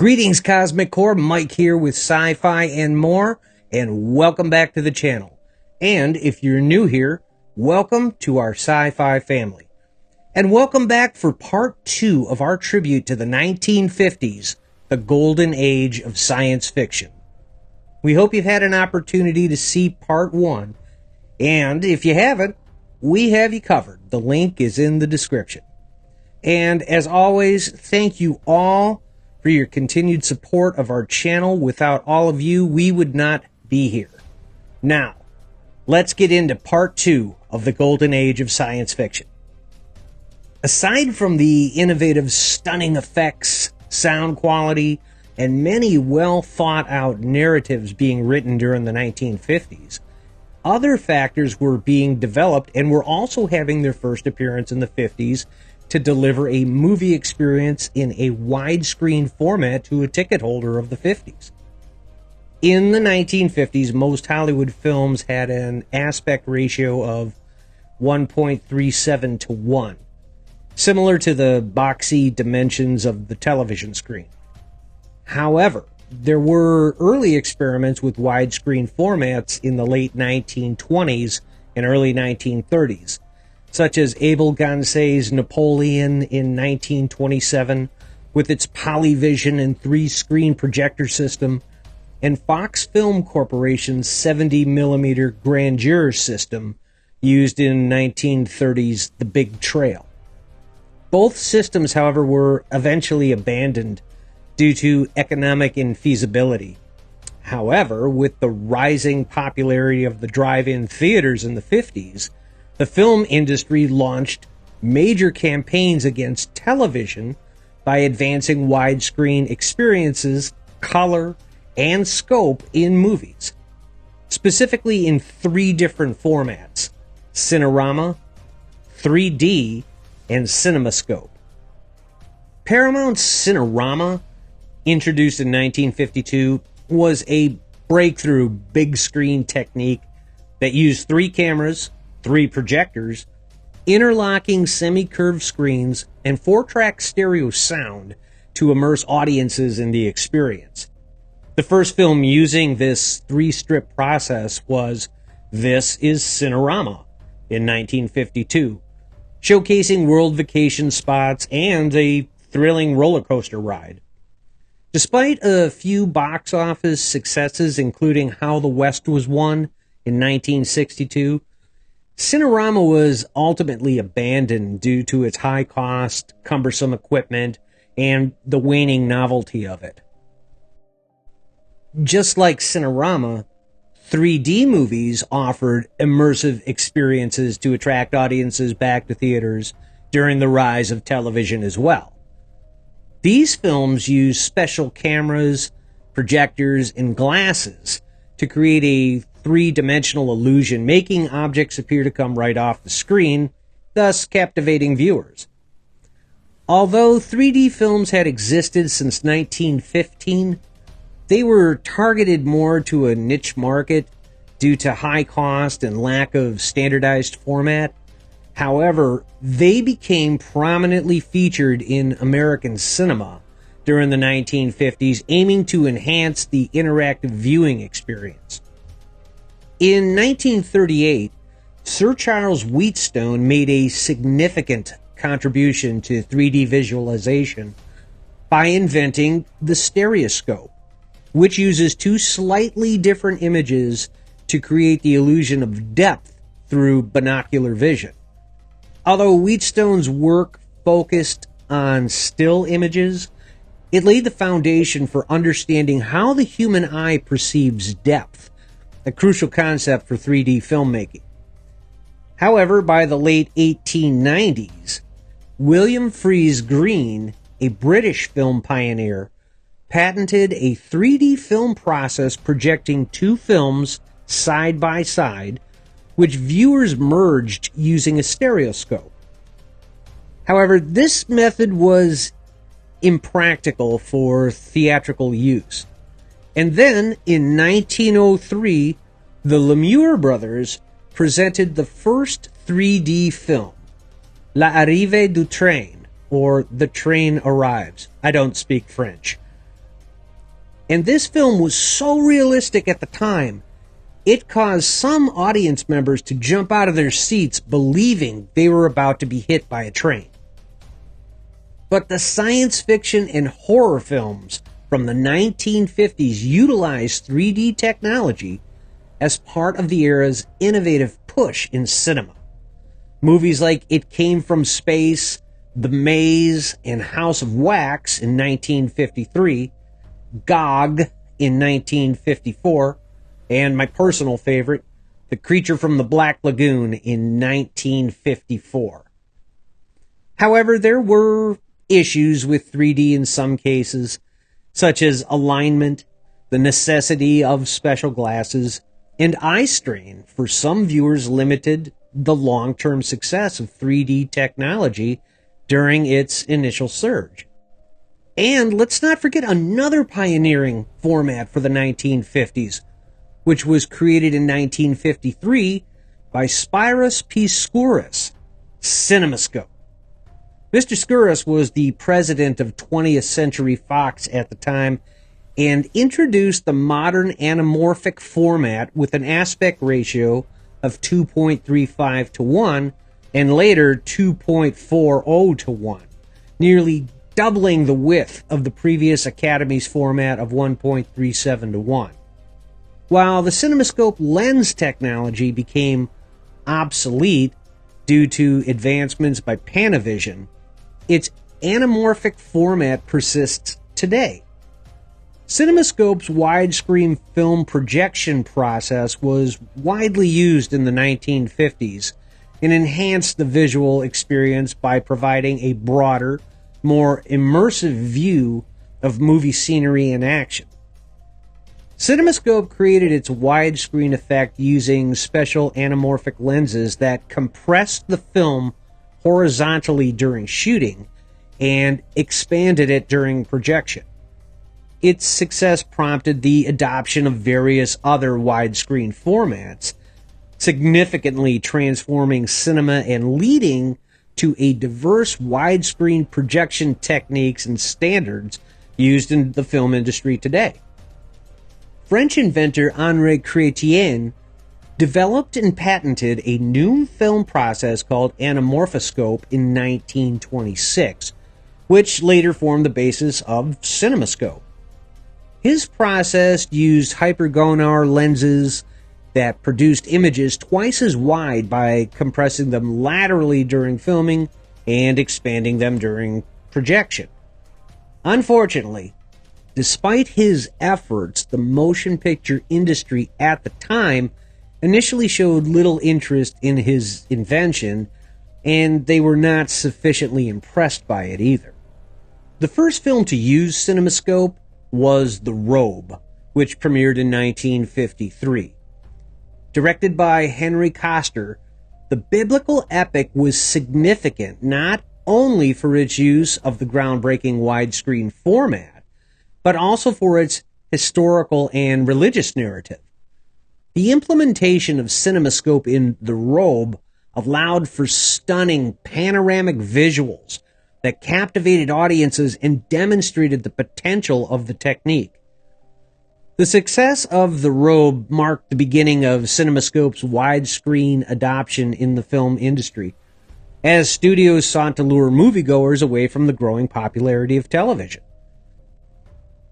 Greetings, Cosmic Core. Mike here with Sci-Fi and more, and welcome back to the channel. And if you're new here, welcome to our Sci-Fi family. And welcome back for part 2 of our tribute to the 1950s, the golden age of science fiction. We hope you've had an opportunity to see part 1, and if you haven't, we have you covered. The link is in the description. And as always, thank you all for your continued support of our channel. Without all of you, we would not be here. Now, let's get into part 2 of the golden age of science fiction. Aside from the innovative, stunning effects, sound quality, and many well-thought-out narratives being written during the 1950s, other factors were being developed and were also having their first appearance in the 50s to deliver a movie experience in a widescreen format to a ticket holder of the 50s. In the 1950s, most Hollywood films had an aspect ratio of 1.37 to 1, similar to the boxy dimensions of the television screen. However, there were early experiments with widescreen formats in the late 1920s and early 1930s, such as Abel Gance's Napoleon in 1927 with its Polyvision and 3-screen projector system, and Fox Film Corporation's 70mm grandeur system used in 1930's The Big Trail. Both systems, however, were eventually abandoned due to economic infeasibility. However, with the rising popularity of the drive-in theaters in the 50s, the film industry launched major campaigns against television by advancing widescreen experiences, color, and scope in movies, specifically in 3 different formats: Cinerama, 3D, and Cinemascope. Paramount's Cinerama, introduced in 1952, was a breakthrough big screen technique that used 3 cameras, 3 projectors, interlocking semi-curved screens, and 4-track stereo sound to immerse audiences in the experience. The first film using this 3-strip process was This Is Cinerama in 1952, showcasing world vacation spots and a thrilling roller coaster ride. Despite a few box office successes, including How the West Was Won in 1962, Cinerama was ultimately abandoned due to its high cost, cumbersome equipment, and the waning novelty of it. Just like Cinerama, 3D movies offered immersive experiences to attract audiences back to theaters during the rise of television as well. These films use special cameras, projectors, and glasses to create a 3-dimensional illusion, making objects appear to come right off the screen, thus captivating viewers. Although 3D films had existed since 1915, they were targeted more to a niche market due to high cost and lack of standardized format. However, they became prominently featured in American cinema during the 1950s, aiming to enhance the interactive viewing experience. In 1938, Sir Charles Wheatstone made a significant contribution to 3D visualization by inventing the stereoscope, which uses 2 slightly different images to create the illusion of depth through binocular vision. Although Wheatstone's work focused on still images, it laid the foundation for understanding how the human eye perceives depth, a crucial concept for 3D filmmaking. However, by the late 1890s, William Friese Greene, a British film pioneer, patented a 3D film process projecting 2 films side by side, which viewers merged using a stereoscope. However, this method was impractical for theatrical use. And then, in 1903, the Lumiere brothers presented the first 3D film, L'Arrivée du Train, or The Train Arrives. I don't speak French. And this film was so realistic at the time, it caused some audience members to jump out of their seats believing they were about to be hit by a train. But the science fiction and horror films from the 1950s utilized 3D technology as part of the era's innovative push in cinema. Movies like It Came from Space, The Maze, and House of Wax in 1953, Gog in 1954, and my personal favorite, The Creature from the Black Lagoon in 1954. However, there were issues with 3D in some cases, such as alignment, the necessity of special glasses, and eye strain for some viewers limited the long-term success of 3D technology during its initial surge. And let's not forget another pioneering format for the 1950s, which was created in 1953 by Spiros P. Skouras, Cinemascope. Mr. Skouras was the president of 20th Century Fox at the time and introduced the modern anamorphic format with an aspect ratio of 2.35 to 1 and later 2.40 to 1, nearly doubling the width of the previous Academy's format of 1.37 to 1. While the Cinemascope lens technology became obsolete due to advancements by Panavision, its anamorphic format persists today. Cinemascope's widescreen film projection process was widely used in the 1950s and enhanced the visual experience by providing a broader, more immersive view of movie scenery and action. Cinemascope created its widescreen effect using special anamorphic lenses that compressed the film horizontally during shooting and expanded it during projection. Its success prompted the adoption of various other widescreen formats, significantly transforming cinema and leading to a diverse widescreen projection techniques and standards used in the film industry today. French inventor Henri Chrétien developed and patented a new film process called anamorphoscope in 1926, which later formed the basis of Cinemascope. His process used hypergonar lenses that produced images twice as wide by compressing them laterally during filming and expanding them during projection. Unfortunately, despite his efforts, the motion picture industry at the time initially showed little interest in his invention, and they were not sufficiently impressed by it either. The first film to use Cinemascope was The Robe, which premiered in 1953. Directed by Henry Koster, the biblical epic was significant not only for its use of the groundbreaking widescreen format, but also for its historical and religious narrative. The implementation of Cinemascope in The Robe allowed for stunning panoramic visuals that captivated audiences and demonstrated the potential of the technique. The success of The Robe marked the beginning of Cinemascope's widescreen adoption in the film industry, as studios sought to lure moviegoers away from the growing popularity of television.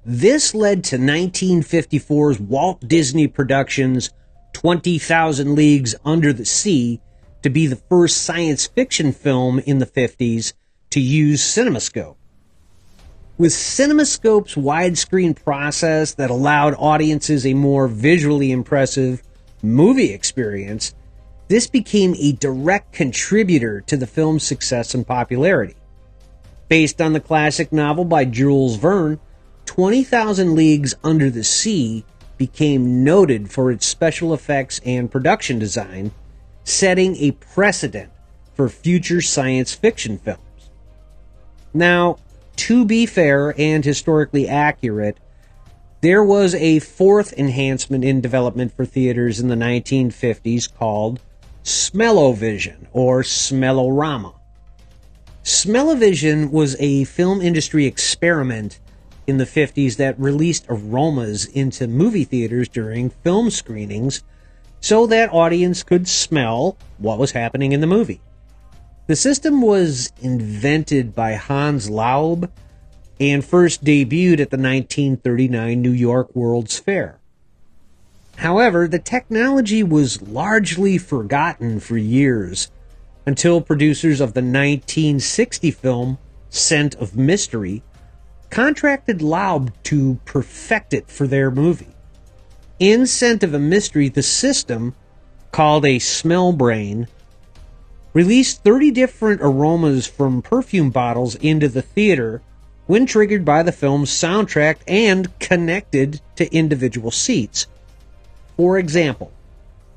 This led to 1954's Walt Disney Productions' 20,000 Leagues Under the Sea to be the first science fiction film in the 50s to use Cinemascope. With Cinemascope's widescreen process that allowed audiences a more visually impressive movie experience, this became a direct contributor to the film's success and popularity. Based on the classic novel by Jules Verne, 20,000 Leagues Under the Sea became noted for its special effects and production design, setting a precedent for future science fiction films. Now, to be fair and historically accurate, there was a fourth enhancement in development for theaters in the 1950s called Smell-O-Vision or Smell-O-Rama. Smell-O-Vision was a film industry experiment in the 50s that released aromas into movie theaters during film screenings so that audience could smell what was happening in the movie. The system was invented by Hans Laub and first debuted at the 1939 New York World's Fair. However, the technology was largely forgotten for years until producers of the 1960 film Scent of Mystery contracted Laub to perfect it for their movie. In Scent of a Mystery, the system, called a smell brain, released 30 different aromas from perfume bottles into the theater when triggered by the film's soundtrack and connected to individual seats. For example,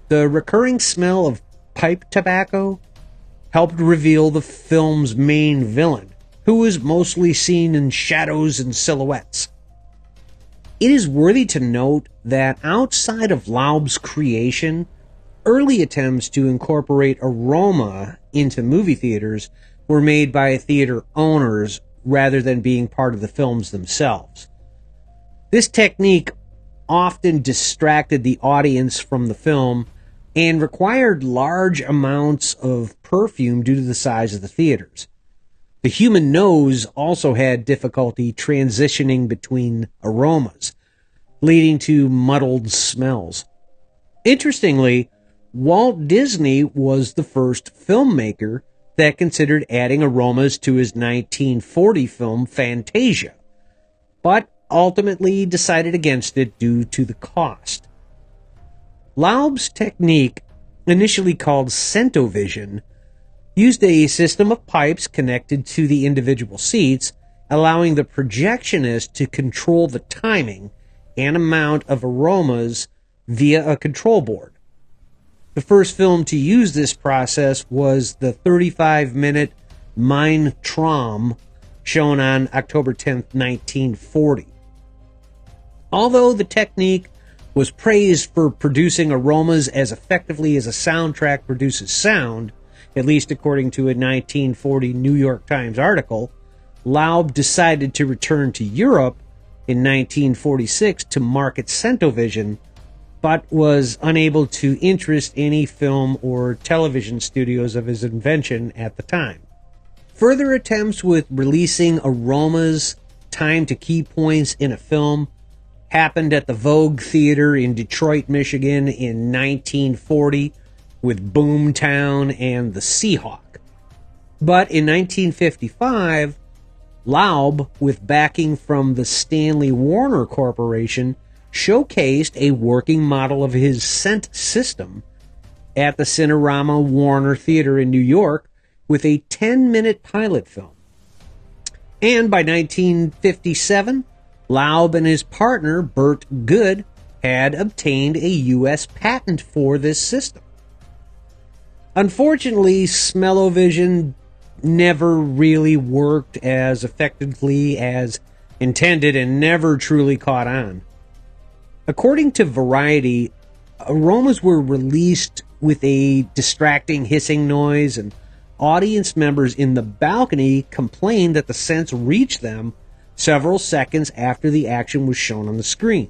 the recurring smell of pipe tobacco helped reveal the film's main villain, who was mostly seen in shadows and silhouettes. It is worthy to note that outside of Laub's creation, early attempts to incorporate aroma into movie theaters were made by theater owners rather than being part of the films themselves. This technique often distracted the audience from the film and required large amounts of perfume due to the size of the theaters. The human nose also had difficulty transitioning between aromas, leading to muddled smells. Interestingly, Walt Disney was the first filmmaker that considered adding aromas to his 1940 film Fantasia, but ultimately decided against it due to the cost. Laub's technique, initially called Scentovision, used a system of pipes connected to the individual seats, allowing the projectionist to control the timing and amount of aromas via a control board. The first film to use this process was the 35-minute Mein Traum, shown on October 10, 1940. Although the technique was praised for producing aromas as effectively as a soundtrack produces sound, at least according to a 1940 New York Times article, Laub decided to return to Europe in 1946 to market Scentovision, but was unable to interest any film or television studios of his invention at the time. Further attempts with releasing aromas timed to key points in a film happened at the Vogue Theater in Detroit, Michigan in 1940 with Boomtown and the Seahawk. But in 1955, Laub, with backing from the Stanley Warner Corporation, showcased a working model of his scent system at the Cinerama Warner Theater in New York with a 10-minute pilot film. And by 1957, Laub and his partner, Burt Good, had obtained a U.S. patent for this system. Unfortunately, Smell-O-Vision never really worked as effectively as intended and never truly caught on. According to Variety, aromas were released with a distracting hissing noise, and audience members in the balcony complained that the scents reached them several seconds after the action was shown on the screen.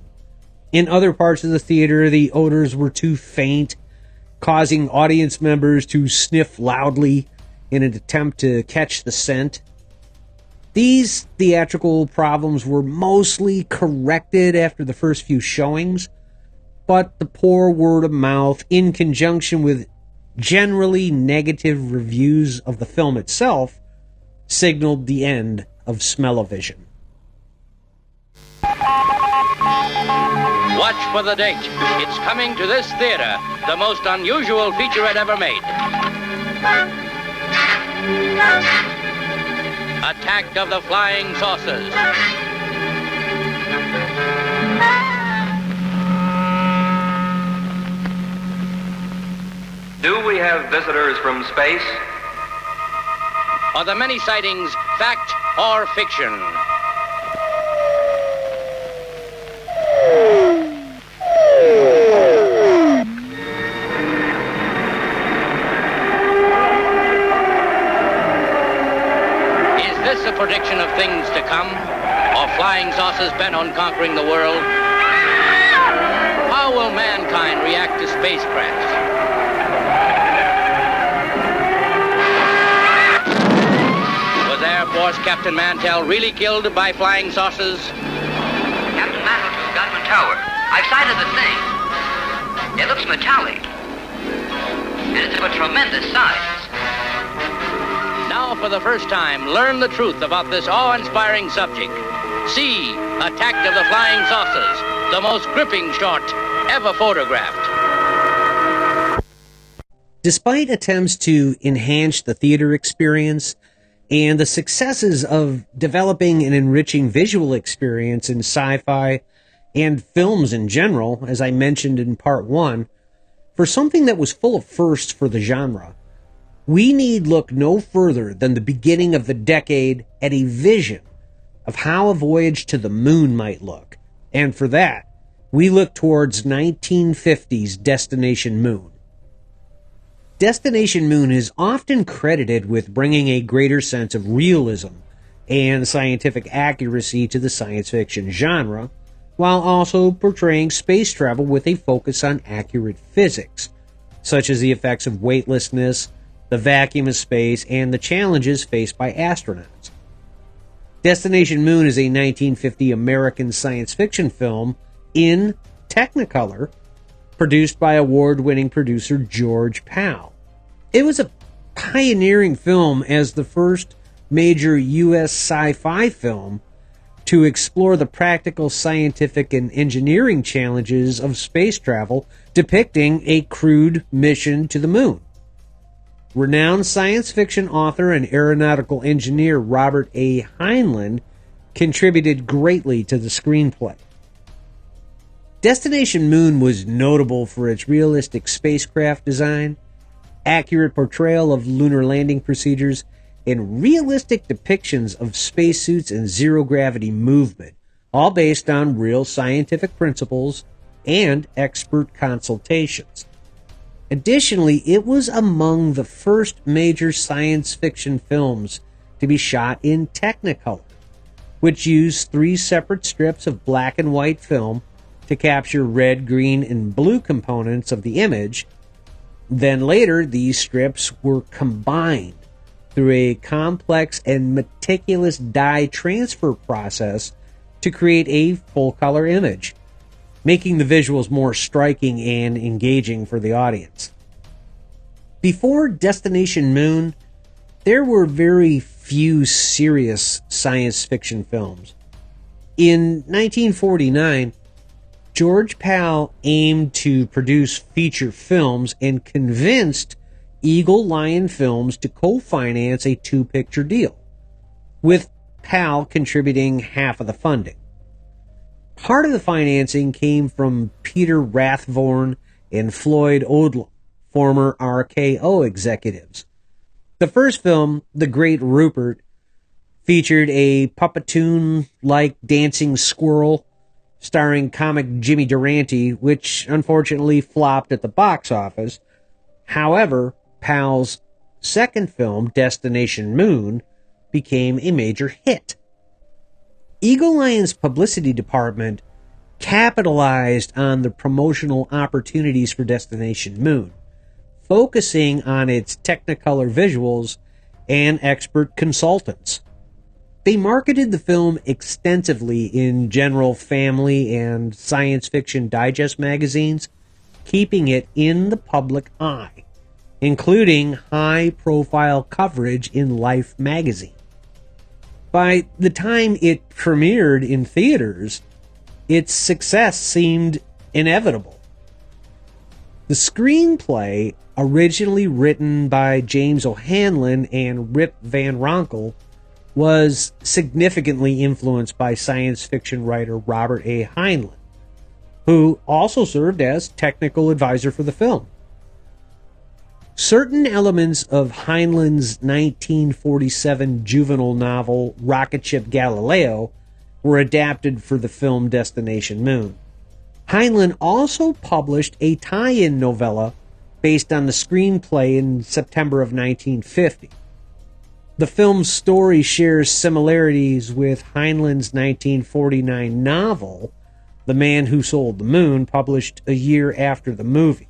In other parts of the theater, the odors were too faint, causing audience members to sniff loudly in an attempt to catch the scent. These theatrical problems were mostly corrected after the first few showings, but the poor word of mouth, in conjunction with generally negative reviews of the film itself, signaled the end of Smell-O-Vision. Watch for the date. It's coming to this theater, the most unusual featurette ever made. Attack of the Flying Saucers. Do we have visitors from space? Are the many sightings fact or fiction? Is this a prediction of things to come? or flying saucers bent on conquering the world? How will mankind react to spacecraft? Was Air Force Captain Mantell really killed by flying saucers? Captain Mantell to Godwin Tower. I've sighted the thing. It looks metallic. And it's of a tremendous size. Now, for the first time, learn the truth about this awe-inspiring subject. See Attack of the Flying Saucers, the most gripping short ever photographed. Despite attempts to enhance the theater experience and the successes of developing and enriching visual experience in sci-fi and films in general, as I mentioned in part 1, for something that was full of firsts for the genre, we need look no further than the beginning of the decade at a vision of how a voyage to the moon might look. And for that, we look towards 1950's Destination Moon. Destination Moon is often credited with bringing a greater sense of realism and scientific accuracy to the science fiction genre, while also portraying space travel with a focus on accurate physics, such as the effects of weightlessness, the vacuum of space, and the challenges faced by astronauts. Destination Moon is a 1950 American science fiction film in Technicolor, produced by award-winning producer George Pal. It was a pioneering film as the first major U.S. sci-fi film to explore the practical scientific and engineering challenges of space travel, depicting a crewed mission to the moon. Renowned science fiction author and aeronautical engineer Robert A. Heinlein contributed greatly to the screenplay. Destination Moon was notable for its realistic spacecraft design, accurate portrayal of lunar landing procedures, and realistic depictions of spacesuits and zero-gravity movement, all based on real scientific principles and expert consultations. Additionally, it was among the first major science fiction films to be shot in Technicolor, which used 3 separate strips of black and white film to capture red, green, and blue components of the image. Then later, these strips were combined through a complex and meticulous dye transfer process to create a full-color image, making the visuals more striking and engaging for the audience. Before Destination Moon, there were very few serious science fiction films. In 1949, George Pal aimed to produce feature films and convinced Eagle Lion Films to co-finance a 2-picture deal, with Pal contributing half of the funding. Part of the financing came from Peter Rathvorn and Floyd Odlum, former RKO executives. The first film, The Great Rupert, featured a puppetoon-like dancing squirrel starring comic Jimmy Durante, which unfortunately flopped at the box office. However, Pal's second film, Destination Moon, became a major hit. Eagle Lion's publicity department capitalized on the promotional opportunities for Destination Moon, focusing on its Technicolor visuals and expert consultants. They marketed the film extensively in general family and science fiction digest magazines, keeping it in the public eye, including high-profile coverage in Life magazine. By the time it premiered in theaters, its success seemed inevitable. The screenplay, originally written by James O'Hanlon and Rip Van Ronkel, was significantly influenced by science fiction writer Robert A. Heinlein, who also served as technical advisor for the film. Certain elements of Heinlein's 1947 juvenile novel Rocketship Galileo were adapted for the film Destination Moon. Heinlein also published a tie-in novella based on the screenplay in September of 1950. The film's story shares similarities with Heinlein's 1949 novel, The Man Who Sold the Moon, published a year after the movie.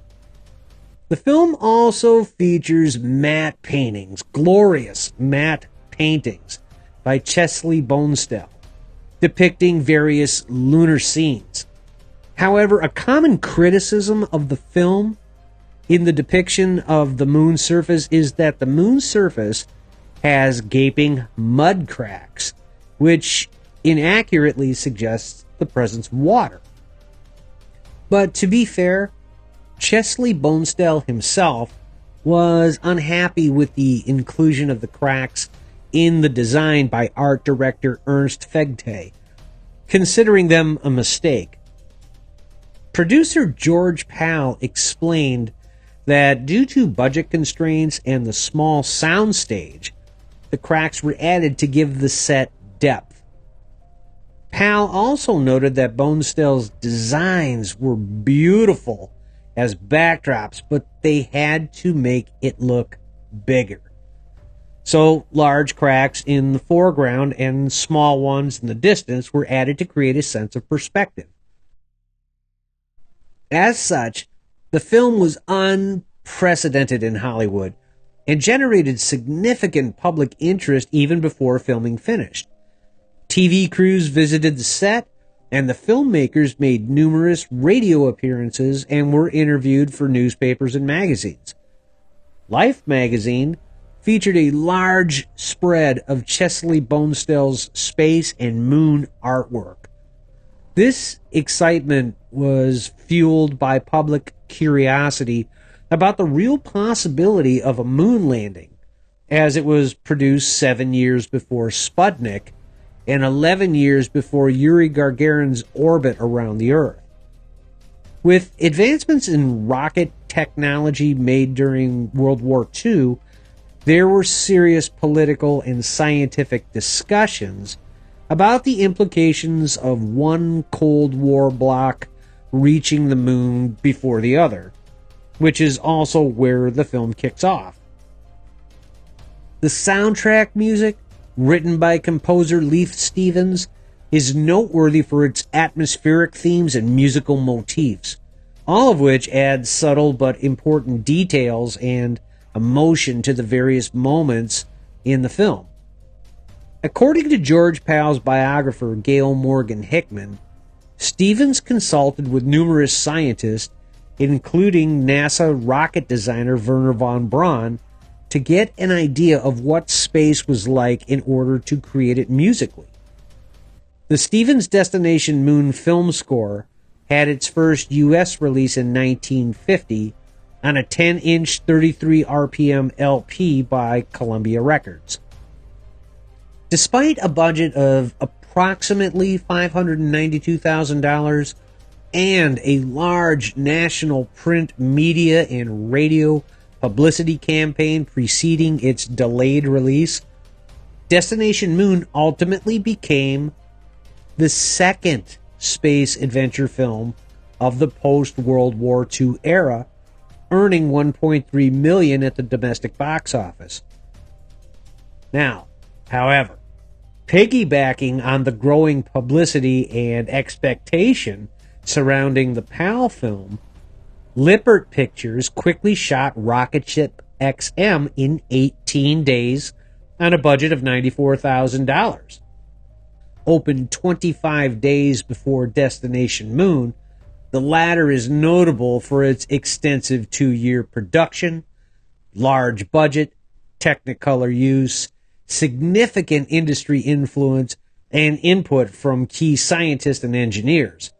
The film also features matte paintings, glorious matte paintings by Chesley Bonestell, depicting various lunar scenes. However, a common criticism of the film in the depiction of the moon's surface is that the moon's surface has gaping mud cracks, which inaccurately suggests the presence of water. But to be fair, Chesley Bonestell himself was unhappy with the inclusion of the cracks in the design by art director Ernst Fegte, considering them a mistake. Producer George Pal explained that due to budget constraints and the small soundstage, the cracks were added to give the set depth. Pal also noted that Bonestell's designs were beautiful as backdrops, but they had to make it look bigger. So large cracks in the foreground and small ones in the distance were added to create a sense of perspective. As such, the film was unprecedented in Hollywood and generated significant public interest even before filming finished. TV crews visited the set, and the filmmakers made numerous radio appearances and were interviewed for newspapers and magazines. Life magazine featured a large spread of Chesley Bonestell's space and moon artwork. This excitement was fueled by public curiosity about the real possibility of a moon landing, as it was produced 7 years before Sputnik and 11 years before Yuri Gagarin's orbit around the Earth. With advancements in rocket technology made during World War II, there were serious political and scientific discussions about the implications of one Cold War bloc reaching the moon before the other, which is also where the film kicks off. The soundtrack music, written by composer Leith Stevens, is noteworthy for its atmospheric themes and musical motifs, all of which add subtle but important details and emotion to the various moments in the film. According to George Pal's biographer Gail Morgan Hickman, Stevens consulted with numerous scientists, including NASA rocket designer Wernher von Braun, to get an idea of what space was like in order to create it musically. The Stevens Destination Moon film score had its first U.S. release in 1950 on a 10-inch 33 RPM LP by Columbia Records. Despite a budget of approximately $592,000 and a large national print media and radio publicity campaign preceding its delayed release, Destination Moon ultimately became the second space adventure film of the post-World War II era, earning $1.3 million at the domestic box office. Now, however, piggybacking on the growing publicity and expectation surrounding the PAL film, Lippert Pictures quickly shot Rocketship XM in 18 days on a budget of $94,000. Opened 25 days before Destination Moon, the latter is notable for its extensive 2-year production, large budget, Technicolor use, significant industry influence, and input from key scientists and engineers.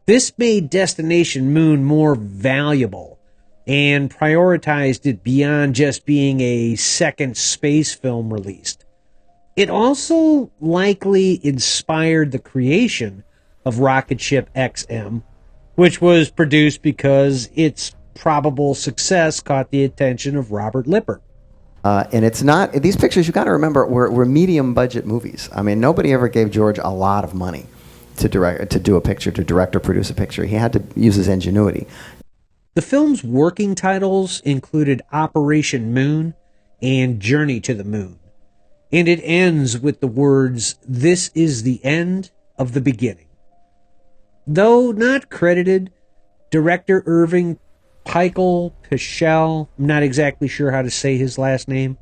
This made Destination Moon more valuable and prioritized it beyond just being a second space film released. It also likely inspired the creation of Rocketship XM, which was produced because its probable success caught the attention of Robert Lippert. And it's not, these pictures, you got to remember, were medium budget movies. I mean, nobody ever gave George a lot of money to do a picture, to direct or produce a picture. He had to use his ingenuity. The film's working titles included Operation Moon and Journey to the Moon. and it ends with the words, "This is the end of the beginning." Though not credited, director Irving Pichel, I'm not exactly sure how to say his last name,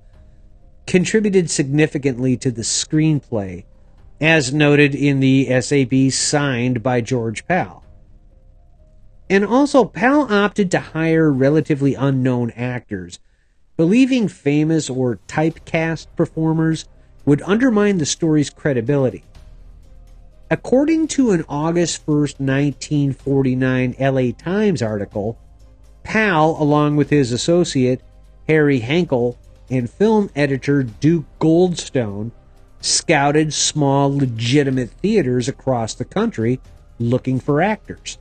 contributed significantly to the screenplay, as noted in the SAB signed by George Pal. And also, Pal opted to hire relatively unknown actors, believing famous or typecast performers would undermine the story's credibility. According to an August 1st, 1949 LA Times article, Pal, along with his associate Harry Henkel and film editor Duke Goldstone, scouted small legitimate theaters across the country looking for actors.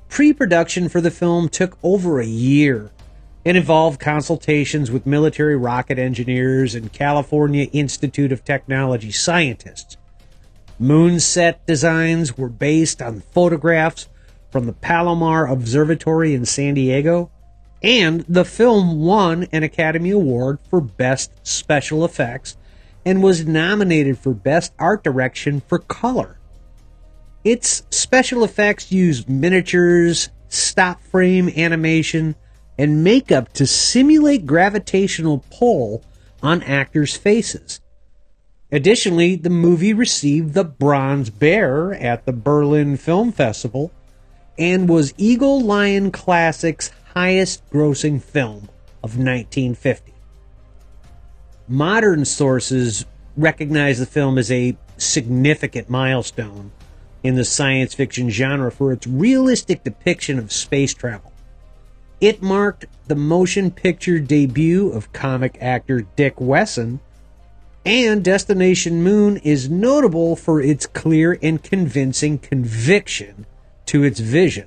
Pre-production for the film took over a year and involved consultations with military rocket engineers and California Institute of Technology scientists. Moon set designs were based on photographs from the Palomar Observatory in San Diego, and the film won an Academy Award for Best Special Effects and was nominated for Best Art Direction for Color. Its special effects used miniatures, stop frame animation, and makeup to simulate gravitational pull on actors' faces. Additionally, the movie received the Bronze Bear at the Berlin Film Festival and was Eagle Lion Classic's highest-grossing film of 1950. Modern sources recognize the film as a significant milestone in the science fiction genre for its realistic depiction of space travel. It marked the motion picture debut of comic actor Dick Wesson, and Destination Moon is notable for its clear and convincing conviction to its vision,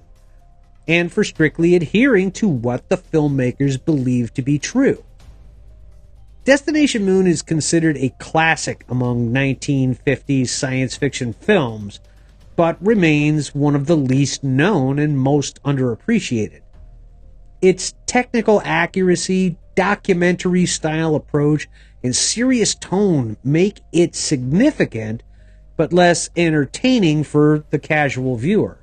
and for strictly adhering to what the filmmakers believed to be true. Destination Moon is considered a classic among 1950s science fiction films, but remains one of the least known and most underappreciated. Its technical accuracy, documentary-style approach, and serious tone make it significant, but less entertaining for the casual viewer.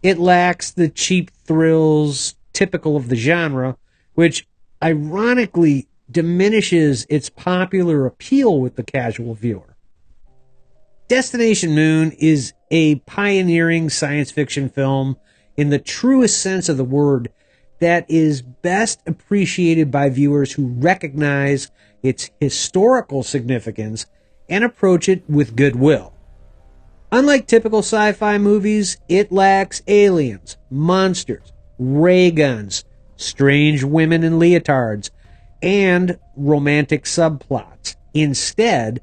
It lacks the cheap thrills typical of the genre, which ironically diminishes its popular appeal with the casual viewer. Destination Moon is a pioneering science fiction film in the truest sense of the word that is best appreciated by viewers who recognize its historical significance and approach it with goodwill. Unlike typical sci-fi movies, it lacks aliens, monsters, ray guns, strange women in leotards, and romantic subplots. Instead,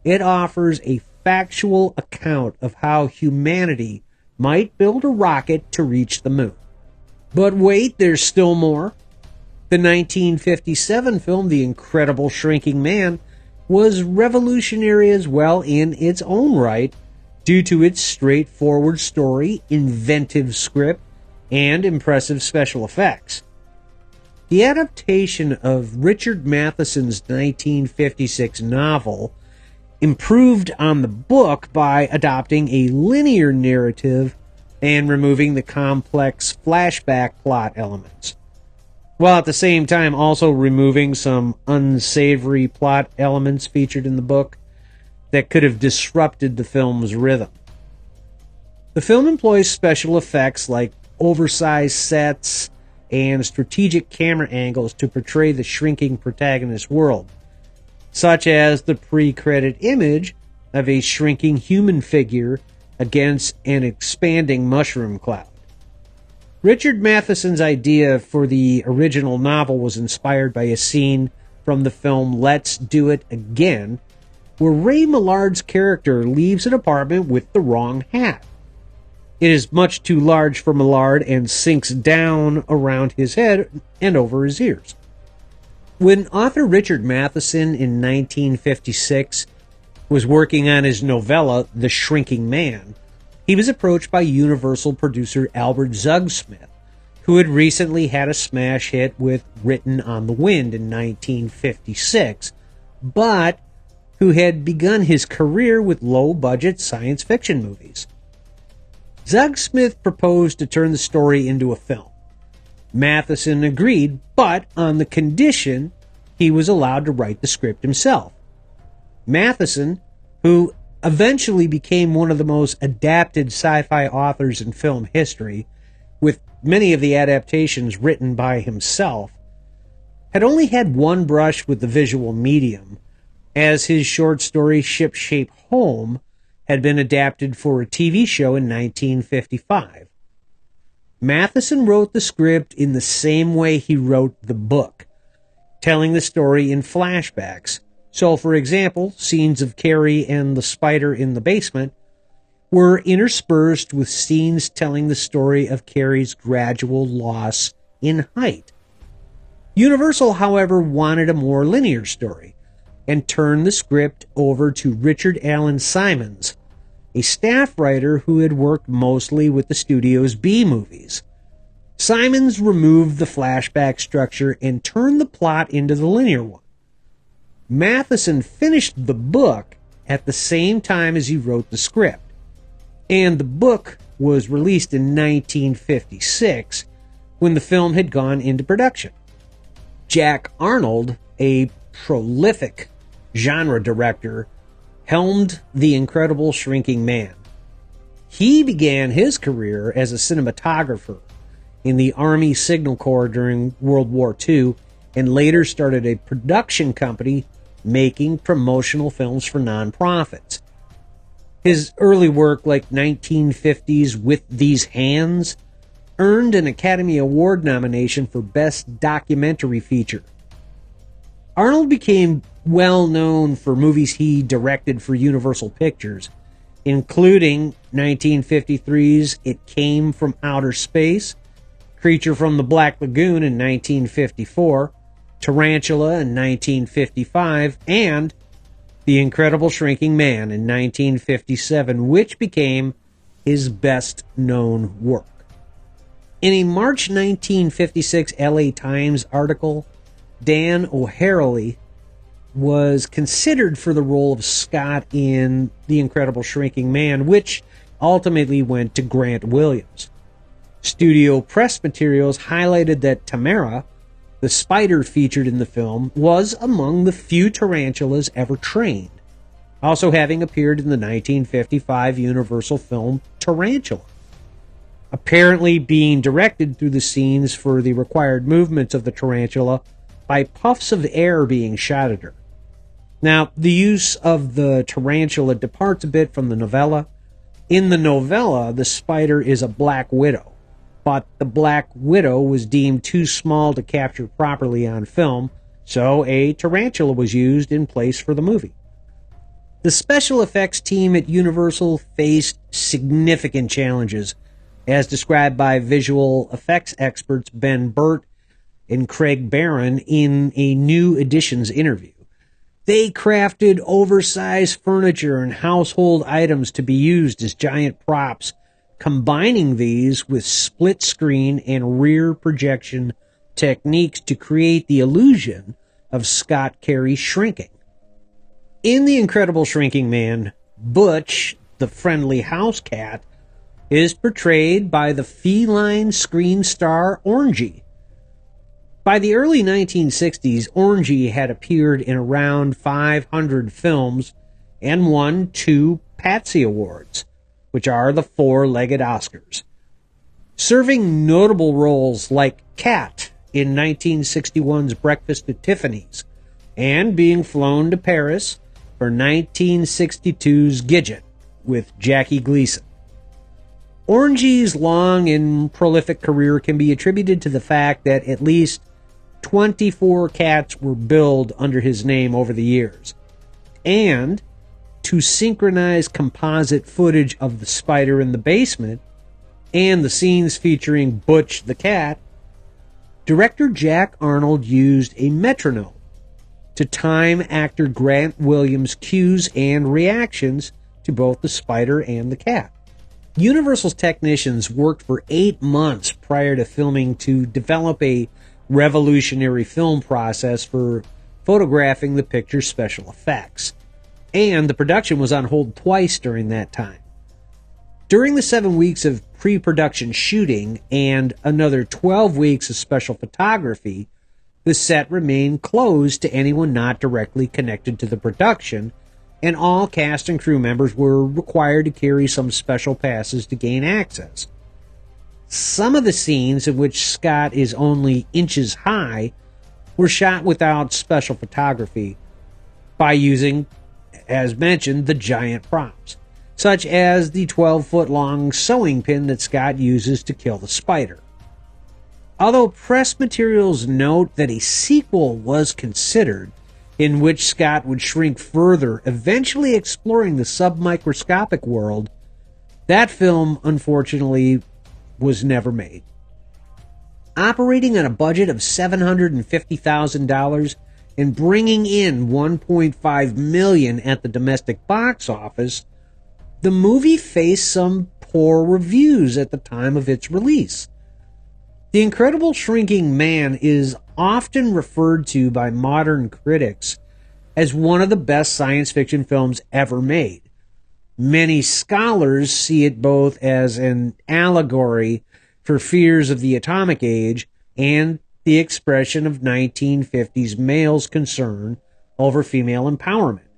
it offers a factual account of how humanity might build a rocket to reach the moon. But wait, there's still more. The 1957 film, The Incredible Shrinking Man, was revolutionary as well in its own right due to its straightforward story, inventive script, and impressive special effects. The adaptation of Richard Matheson's 1956 novel improved on the book by adopting a linear narrative and removing the complex flashback plot elements, while at the same time also removing some unsavory plot elements featured in the book that could have disrupted the film's rhythm. The film employs special effects like oversized sets and strategic camera angles to portray the shrinking protagonist's world, such as the pre-credit image of a shrinking human figure against an expanding mushroom cloud. Richard Matheson's idea for the original novel was inspired by a scene from the film Let's Do It Again, where Ray Millard's character leaves an apartment with the wrong hat. It is much too large for Millard and sinks down around his head and over his ears. When author Richard Matheson in 1956 was working on his novella The Shrinking Man, he was approached by Universal producer Albert Zugsmith, who had recently had a smash hit with Written on the Wind in 1956, but who had begun his career with low-budget science fiction movies. Zug Smith proposed to turn the story into a film. Matheson agreed, but on the condition he was allowed to write the script himself. Matheson, who eventually became one of the most adapted sci-fi authors in film history, with many of the adaptations written by himself, had only had one brush with the visual medium, as his short story Ship-Shape Home had been adapted for a TV show in 1955. Matheson wrote the script in the same way he wrote the book, telling the story in flashbacks. So, for example, scenes of Carrie and the spider in the basement were interspersed with scenes telling the story of Carrie's gradual loss in height. Universal, however, wanted a more linear story and turned the script over to Richard Allen Simons, a staff writer who had worked mostly with the studio's B movies. Simons removed the flashback structure and turned the plot into the linear one. Matheson finished the book at the same time as he wrote the script, and the book was released in 1956 when the film had gone into production. Jack Arnold, a prolific genre director, helmed The Incredible Shrinking Man. He began his career as a cinematographer in the Army Signal Corps during World War II and later started a production company making promotional films for nonprofits. His early work, like 1950's With These Hands, earned an Academy Award nomination for Best Documentary Feature. Arnold became well known for movies he directed for Universal Pictures, including 1953's It Came from Outer Space, Creature from the Black Lagoon in 1954, Tarantula in 1955, and The Incredible Shrinking Man in 1957, which became his best-known work. In a March 1956 LA Times article, Dan O'Harley was considered for the role of Scott in The Incredible Shrinking Man, which ultimately went to Grant Williams. Studio press materials highlighted that Tamara, the spider featured in the film, was among the few tarantulas ever trained, also having appeared in the 1955 Universal film Tarantula, apparently being directed through the scenes for the required movements of the tarantula by puffs of air being shot at her. Now, the use of the tarantula departs a bit from the novella. In the novella, the spider is a black widow, but the Black Widow was deemed too small to capture properly on film, so a tarantula was used in place for the movie. The special effects team at Universal faced significant challenges, as described by visual effects experts Ben Burt and Craig Barron in a New Editions interview. They crafted oversized furniture and household items to be used as giant props, combining these with split screen and rear projection techniques to create the illusion of Scott Carey shrinking. In The Incredible Shrinking Man, Butch, the friendly house cat, is portrayed by the feline screen star Orangey. By the early 1960s, Orangey had appeared in around 500 films and won 2 Patsy Awards, which are the 4-legged Oscars, serving notable roles like Cat in 1961's Breakfast at Tiffany's, and being flown to Paris for 1962's Gidget with Jackie Gleason. Orangey's long and prolific career can be attributed to the fact that at least 24 cats were billed under his name over the years, and to synchronize composite footage of the spider in the basement and the scenes featuring Butch the cat, director Jack Arnold used a metronome to time actor Grant Williams' cues and reactions to both the spider and the cat. Universal's technicians worked for 8 months prior to filming to develop a revolutionary film process for photographing the picture's special effects. and the production was on hold twice during that time. During the 7 weeks of pre-production shooting and another 12 weeks of special photography, the set remained closed to anyone not directly connected to the production, and all cast and crew members were required to carry some special passes to gain access. Some of the scenes in which Scott is only inches high were shot without special photography by using, as mentioned, the giant props, such as the 12-foot-long sewing pin that Scott uses to kill the spider. Although press materials note that a sequel was considered, in which Scott would shrink further, eventually exploring the submicroscopic world, that film, unfortunately, was never made. Operating on a budget of $750,000 and bringing in $1.5 million at the domestic box office, the movie faced some poor reviews at the time of its release. The Incredible Shrinking Man is often referred to by modern critics as one of the best science fiction films ever made. Many scholars see it both as an allegory for fears of the atomic age and the expression of 1950s males' concern over female empowerment.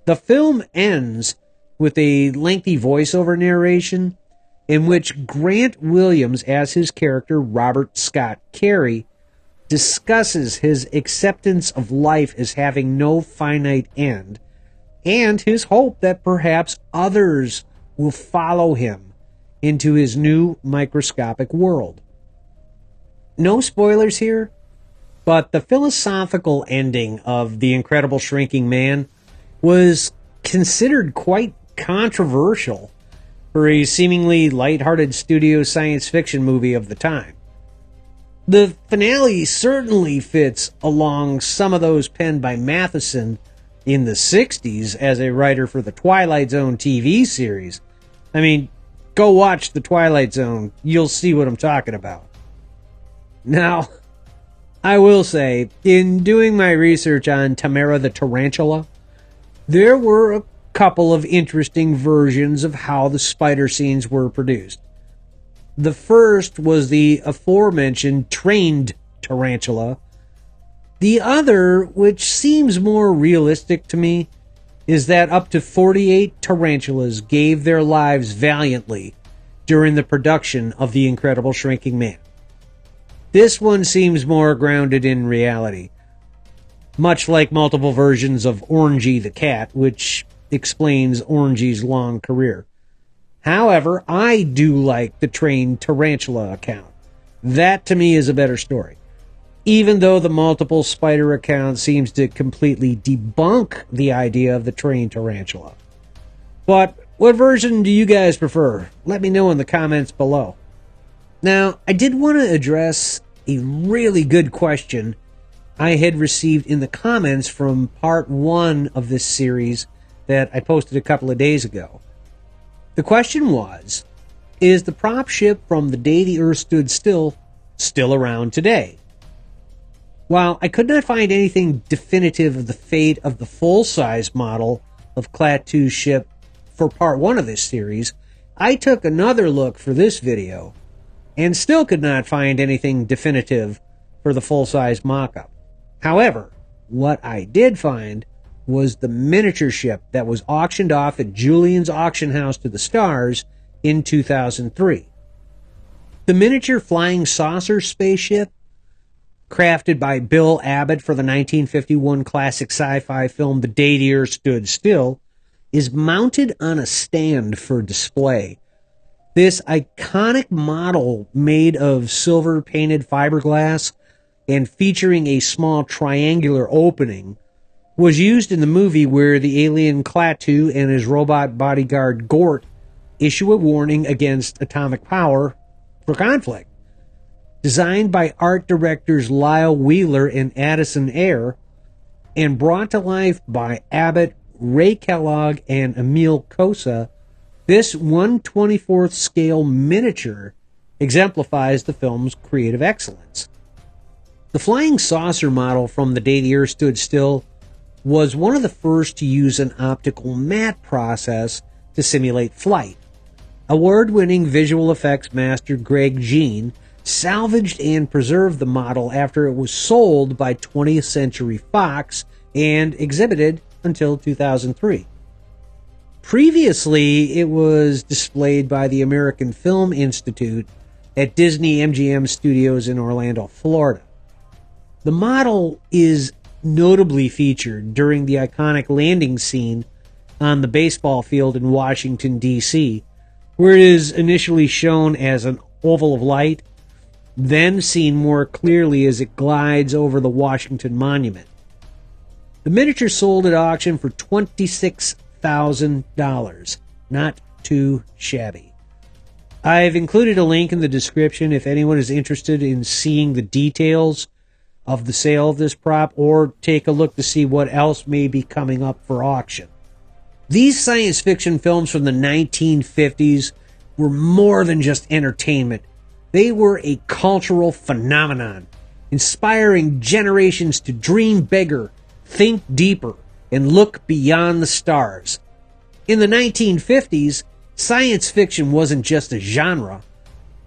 The film ends with a lengthy voiceover narration in which Grant Williams, as his character Robert Scott Carey, discusses his acceptance of life as having no finite end and his hope that perhaps others will follow him into his new microscopic world. No spoilers here, but the philosophical ending of The Incredible Shrinking Man was considered quite controversial for a seemingly lighthearted studio science fiction movie of the time. The finale certainly fits along some of those penned by Matheson in the 60s as a writer for the Twilight Zone TV series. I mean, go watch The Twilight Zone. You'll see what I'm talking about. Now, I will say, in doing my research on Tamara the Tarantula, there were a couple of interesting versions of how the spider scenes were produced. The first was the aforementioned trained tarantula. The other, which seems more realistic to me, is that up to 48 tarantulas gave their lives valiantly during the production of The Incredible Shrinking Man. This one seems more grounded in reality, much like multiple versions of Orangey the Cat, which explains Orangey's long career. However, I do like the trained tarantula account. That, to me, is a better story. Even though the multiple spider account seems to completely debunk the idea of the trained tarantula. But what version do you guys prefer? Let me know in the comments below. Now, I did want to address a really good question I had received in the comments from part 1 of this series that I posted a couple of days ago. The question was, is the prop ship from the day the Earth stood still around today? While I could not find anything definitive of the fate of the full-size model of Klaatu's ship for part 1 of this series, I took another look for this video and still could not find anything definitive for the full-size mock-up. However, what I did find was the miniature ship that was auctioned off at Julian's auction house to the stars in 2003. The miniature flying saucer spaceship, crafted by Bill Abbott for the 1951 classic sci-fi film The Day the Earth Stood Still, is mounted on a stand for display. This iconic model, made of silver-painted fiberglass and featuring a small triangular opening, was used in the movie where the alien Klaatu and his robot bodyguard Gort issue a warning against atomic power for conflict. Designed by art directors Lyle Wheeler and Addison Ayer, and brought to life by Abbott, Ray Kellogg, and Emil Kosa, this 1/24th scale miniature exemplifies the film's creative excellence. The flying saucer model from The Day the Earth Stood Still was one of the first to use an optical matte process to simulate flight. Award-winning visual effects master Greg Jean salvaged and preserved the model after it was sold by 20th Century Fox and exhibited until 2003. Previously, it was displayed by the American Film Institute at Disney MGM Studios in Orlando, Florida. The model is notably featured during the iconic landing scene on the baseball field in Washington, D.C., where it is initially shown as an oval of light, then seen more clearly as it glides over the Washington Monument. The miniature sold at auction for $26,000. Not too shabby. I've included a link in the description if anyone is interested in seeing the details of the sale of this prop, or take a look to see what else may be coming up for auction. These science fiction films from the 1950s were more than just entertainment. They were a cultural phenomenon, inspiring generations to dream bigger, think deeper, and look beyond the stars. In the 1950s, science fiction wasn't just a genre.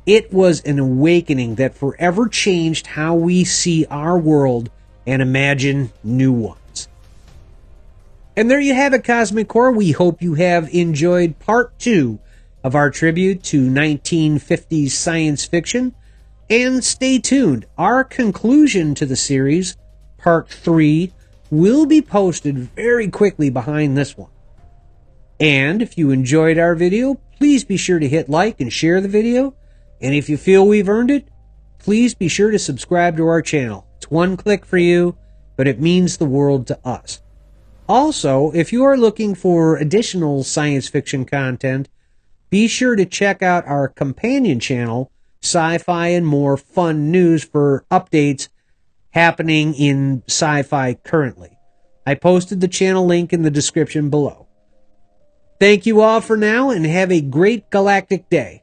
It was an awakening that forever changed how we see our world and imagine new ones. And there you have it, Cosmic Core. We hope you have enjoyed part 2 of our tribute to 1950s science fiction. And stay tuned. Our conclusion to the series, part 3, will be posted very quickly behind this one. And if you enjoyed our video, please be sure to hit like and share the video. And if you feel we've earned it, please be sure to subscribe to our channel. It's one click for you, but it means the world to us. Also, if you are looking for additional science fiction content, be sure to check out our companion channel, Sci-Fi and More Fun News, for updates happening in sci-fi currently. I posted the channel link in the description below. Thank you all for now, and have a great galactic day.